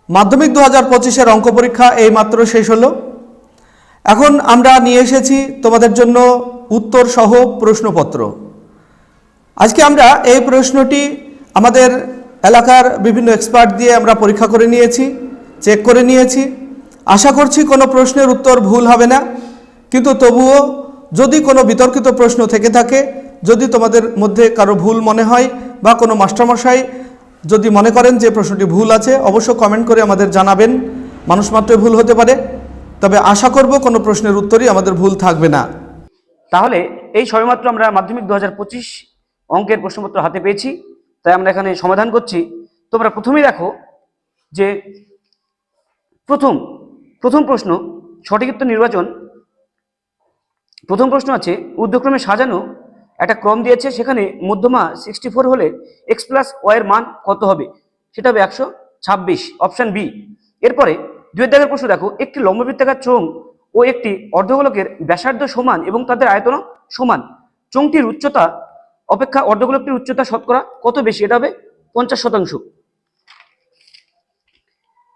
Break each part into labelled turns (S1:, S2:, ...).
S1: মাধ্যমিক 2025-এর অঙ্ক পরীক্ষা এইমাত্র শেষ হলো। এখন আমরা নিয়ে এসেছি তোমাদের জন্য উত্তর সহ প্রশ্নপত্র। আজকে আমরা এই প্রশ্নটি আমাদের এলাকার বিভিন্ন এক্সপার্ট দিয়ে আমরা পরীক্ষা করে নিয়েছি, চেক করে নিয়েছি। আশা করছি কোনো প্রশ্নের উত্তর ভুল হবে না, কিন্তু তবুও যদি কোনো বিতর্কিত প্রশ্ন থেকে থাকে, যদি তোমাদের মধ্যে কারো ভুল মনে হয় বা কোনো মাস্টারমশাই যদি মনে করেন যে প্রশ্নটি ভুল আছে, অবশ্য কমেন্ট করে আমাদের জানাবেন। মানুষ মাত্রই ভুল হতে পারে, তবে আশা করব কোনো প্রশ্নের উত্তরই আমাদের ভুল থাকবে না।
S2: তাহলে এই সবেমাত্র আমরা মাধ্যমিক 2025 অঙ্কের প্রশ্নপত্র হাতে পেয়েছি, তাই আমরা এখানে সমাধান করছি। তোমরা প্রথমেই দেখো যে প্রথম প্রশ্ন সঠিক উত্তর নির্বাচন। প্রথম প্রশ্ন আছে ঊর্ধ্বক্রমে সাজানো একটা ক্রম দিয়েছে, সেখানে মধ্যমা 64 হলে x প্লাস ওয়াই এর মান কত হবে? সেটা হবে 126, অপশন বি। এরপরে দুয়ের দাগের প্রশ্ন দেখো, একটি লম্ববৃত্তাকার চোঙ ও একটি অর্ধগোলকের ব্যাসার্ধ সমান এবং তাদের আয়তন সমান। চোঙটির উচ্চতা অপেক্ষা অর্ধগোলকটির উচ্চতা শতকরা কত বেশি? এটা হবে 50%।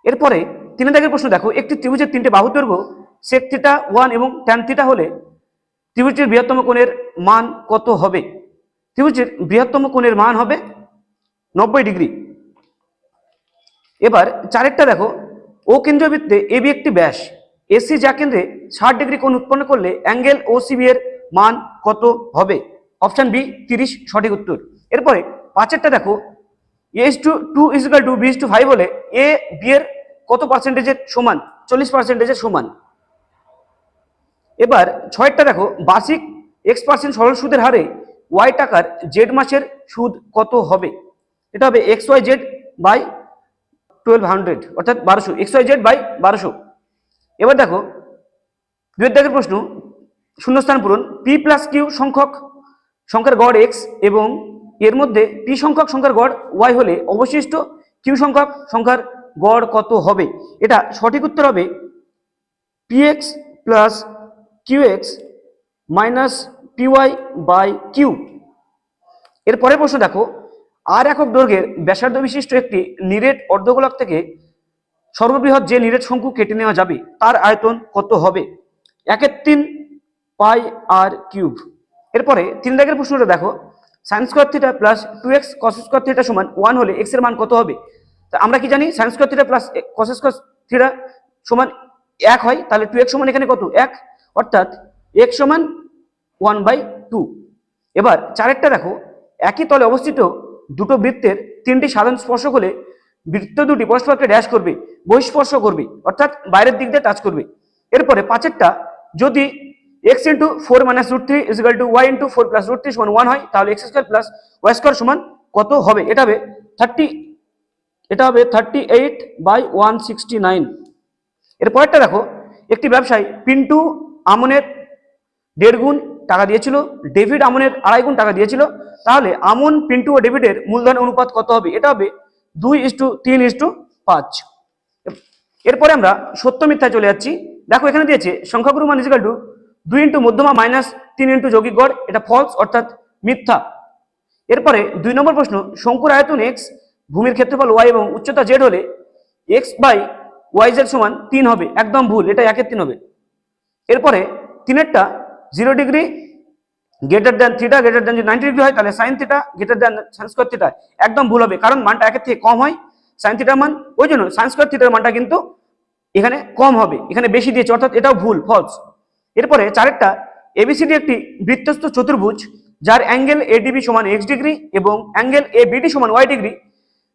S2: এরপরে তিন দাগের প্রশ্ন দেখো, একটি ত্রিভুজের তিনটে বাহুর দৈর্ঘ্য sec থিটা 1 এবং tan থিটা হলে ত্রিভুজটির বৃহত্তম কোণের মান কত হবে? ত্রিভুজটির বৃহত্তম কোণের মান হবে 90 ডিগ্রি। এবার চারেরটা দেখো, ও কেন্দ্রীয় বৃত্তে এবি একটি ব্যাস এসি যা কেন্দ্রে 60 ডিগ্রি কোণ উৎপন্ন করলে অ্যাঙ্গেল ও সিবি এর মান কত হবে? অপশন বি 30 সঠিক উত্তর। এরপরে পাঁচেরটা দেখো, a:2 b:5 হলে এ বি এর কত পার্সেন্টেজের সমান? 40%-এর সমান। এবার ছয়টা দেখো, বার্ষিক x% সরল সুদের হারে ওয়াই টাকার জেড মাসের সুদ কত হবে? এটা হবে XYZ বাই 1200, অর্থাৎ 1200, XYZ বাই 1200। এবার দেখো দুয়ের দাগের প্রশ্ন, শূন্যস্থান পূরণ। পি প্লাস কিউ সংখ্যার গড় x এবং এর মধ্যে পি সংখ্যক সংখ্যার গড় y হলে অবশিষ্ট কিউ সংখ্যক সংখ্যার গড় কত হবে? এটা সঠিক উত্তর হবে px plus qx minus py by q. এর পরের প্রশ্ন দেখো, আর একক দৈর্ঘ্যের ব্যাসার্ধ বিশিষ্ট একটি নিরেট অর্ধগোলক থেকে সর্ববৃহৎ যে নিরেট শঙ্কু কেটে নেওয়া যাবে তার আয়তন কত হবে? 1/3 পাই আর কিউব। এরপরে তিন দাগের প্রশ্নটা দেখো, sine square theta plus 2x cos square theta সমান 1 হলে x এর মান কত হবে? তা আমরা কি জানি, sine square theta plus cos square theta সমান 1 হয়, তাহলে 2x সমান এখানে কত? 1, অর্থাৎ x সমান 1/2। এবার চারেরটা দেখো, একই তলে অবস্থিত দুটো বৃত্তের তিনটি সাধারণ স্পর্শক হলে বৃত্ত দুটি পরস্পরকে ড্যাশ করবে, বহিঃস্পর্শ করবে, অর্থাৎ বাইরের দিক দিয়ে টাচ করবে। এরপরে পাঁচেরটা, যদি x into 4 minus root 3 is equal to y into 4 plus root 3 সমান 1 হয়, তাহলে x square plus y square সমান কত হবে? এটা হবে 38/169। এরপরেরটা দেখো, একটি ব্যবসায়ী পিন্টু আমনের 1.5 গুণ টাকা দিয়েছিল, ডেভিড আমনের 2.5 গুণ টাকা দিয়েছিল, তাহলে আমন, পিন্টু ও ডেভিডের মূলধন অনুপাত কত হবে? এটা হবে 2:3:5। এরপরে আমরা সত্য মিথ্যায় চলে যাচ্ছি। দেখো এখানে দিয়েছে সংখ্যাগুরু মান ইকুয়াল টু 2 ইন্টু মধ্যমা মাইনাস 3 ইন্টু যৌগিক গড়, এটা ফলস, অর্থাৎ মিথ্যা। এরপরে 2 নম্বর প্রশ্ন, শঙ্কুর আয়তন x, ভূমির ক্ষেত্রফল y এবং উচ্চতা z হলে x বাই ওয়াই জেড সমান 3 হবে, একদম ভুল, এটা 1/3 হবে। এরপরে তিনেরটা, 0 degree greater than theta greater than যদি 90 ডিগ্রি হয়, তাহলে sine theta greater than sine square theta, একদম ভুল হবে, কারণ মানটা 1 এর থেকে কম হয় সাইন থিটার মান, ওই জন্য সাইন স্কোয়ার থিটার মানটা কিন্তু এখানে কম হবে, এখানে বেশি দিয়েছে, অর্থাৎ এটাও ভুল, ফলস। এরপরে চারেরটা, এবিসিডি একটি বৃত্তস্থ চতুর্ভুজ যার অ্যাঙ্গেল এডিবি সমান x ডিগ্রি এবং অ্যাঙ্গেল এবিডি সমান y ডিগ্রি,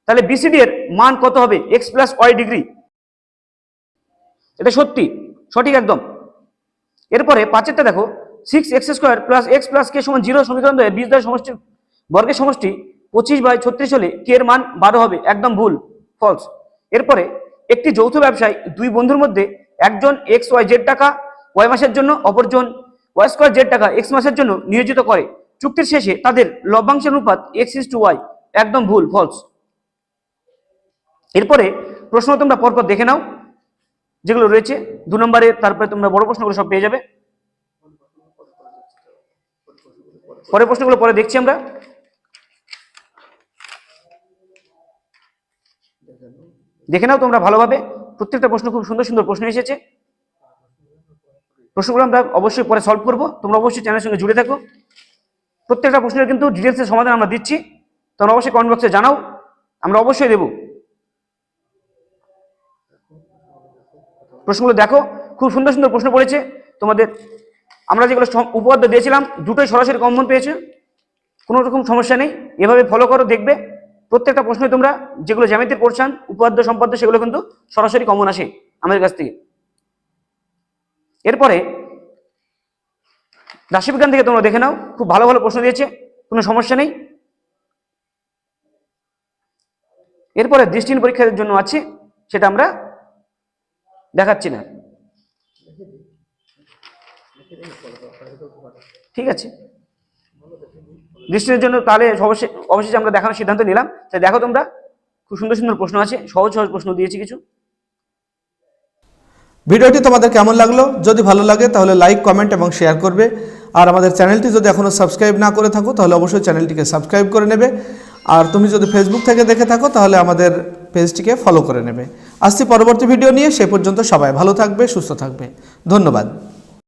S2: তাহলে বিসিডি এর মান কত হবে? x plus y degree. এটা সঠিক একদম। এরপরে পাঁচেরটা দেখো, 6x² plus x plus k সমান 0 সমীকরণ দ্বয়ের বীজদ্বয় সমষ্টির বর্গের সমষ্টি 25/36 হলে k এর মান 12 হবে, একদম ভুল, ফলস। এরপরে একটি যৌথ ব্যবসায় দুই বন্ধুর মধ্যে একজন XYZ টাকা y মাসের জন্য, অপরজন y² টাকা x মাসের জন্য নিয়োজিত করে। চুক্তির শেষে তাদের লভ্যাংশের অনুপাত x:y, একদম ভুল, ফলস। এরপরে প্রশ্ন তোমরা পরপর দেখে নাও যেগুলো রয়েছে 2 নম্বরে, তারপরে তোমরা বড় প্রশ্নগুলো সব পেয়ে যাবে। পরের প্রশ্নগুলো পরে দেখছি আমরা। দেখে নাও তোমরা ভালোভাবে। প্রত্যেকটা প্রশ্ন খুব সুন্দর সুন্দর প্রশ্ন এসেছে। প্রশ্নগুলো আমরা অবশ্যই পরে সলভ করবো, তোমরা অবশ্যই চ্যানেলের সঙ্গে জুড়ে থাকো। প্রত্যেকটা প্রশ্নের কিন্তু ডিটেলসের সমাধান আমরা দিচ্ছি, তোমরা অবশ্যই কমেন্ট বক্সে জানাও, আমরা অবশ্যই দেবো। প্রশ্নগুলো দেখো, খুব সুন্দর সুন্দর প্রশ্ন পড়েছে তোমাদের। আমরা যেগুলো উপপাদ্য দিয়েছিলাম দুটোই সরাসরি কমন পেয়েছে, কোনো রকম সমস্যা নেই। এভাবে ফলো করো, দেখবে প্রত্যেকটা প্রশ্নে তোমরা যেগুলো জ্যামিতির পোর্শন উপপাদ্য সম্পাদ্য সেগুলো কিন্তু সরাসরি কমন আসে আমাদের কাছ থেকে। এরপরে রাশিবিজ্ঞান থেকে তোমরা দেখে নাও, খুব ভালো ভালো প্রশ্ন দিয়েছে, কোনো সমস্যা নেই। এরপরে দৃষ্টিহীন পরীক্ষার জন্য আছে, সেটা আমরা দেখাচ্ছি না, ঠিক আছে। দৃষ্টির জন্য তাহলে অবশ্যই আমরা দেখানোর সিদ্ধান্ত নিলাম। তাই দেখো তোমরা, খুব সুন্দর সুন্দর প্রশ্ন আছে, সহজ সহজ প্রশ্ন দিয়েছি কিছু।
S1: ভিডিওটি তোমাদের কেমন লাগলো? যদি ভালো লাগে তাহলে লাইক, কমেন্ট এবং শেয়ার করবে। আর আমাদের চ্যানেলটি যদি এখনও সাবস্ক্রাইব না করে থাকো তাহলে অবশ্যই চ্যানেলটিকে সাবস্ক্রাইব করে নেবে। আর তুমি যদি ফেসবুক থেকে দেখে থাকো তাহলে আমাদের পেজটিকে ফলো করে নেবে। আসছি পরবর্তী ভিডিও নিয়ে, সে পর্যন্ত সবাই ভালো থাকবে, সুস্থ থাকবে। ধন্যবাদ।